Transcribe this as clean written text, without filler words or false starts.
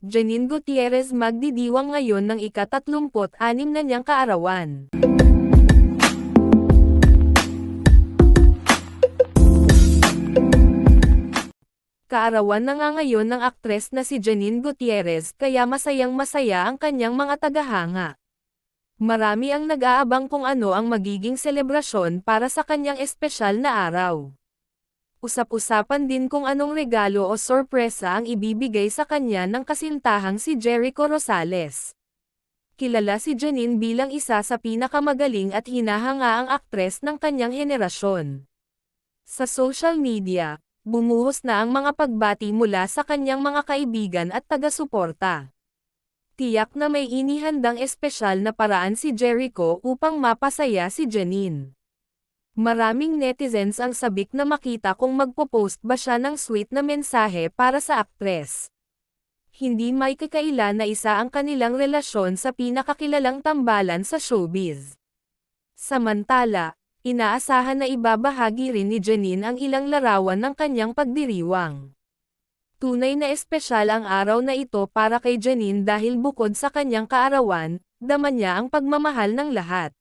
Janine Gutierrez magdidiwang ngayon ng ika-36 na niyang kaarawan. Kaarawan na nga ngayon ng aktres na si Janine Gutierrez kaya masayang-masaya ang kanyang mga tagahanga. Marami ang nag-aabang kung ano ang magiging selebrasyon para sa kanyang espesyal na araw. Usap-usapan din kung anong regalo o sorpresa ang ibibigay sa kanya ng kasintahang si Jericho Rosales. Kilala si Janine bilang isa sa pinakamagaling at hinahangaang aktres ng kanyang henerasyon. Sa social media, bumuhos na ang mga pagbati mula sa kanyang mga kaibigan at taga-suporta. Tiyak na may inihandang espesyal na paraan si Jericho upang mapasaya si Janine. Maraming netizens ang sabik na makita kung magpo-post ba siya ng sweet na mensahe para sa aktres. Hindi may kakaila na isa ang kanilang relasyon sa pinakakilalang tambalan sa showbiz. Samantala, inaasahan na ibabahagi rin ni Janine ang ilang larawan ng kanyang pagdiriwang. Tunay na espesyal ang araw na ito para kay Janine dahil bukod sa kanyang kaarawan, dama niya ang pagmamahal ng lahat.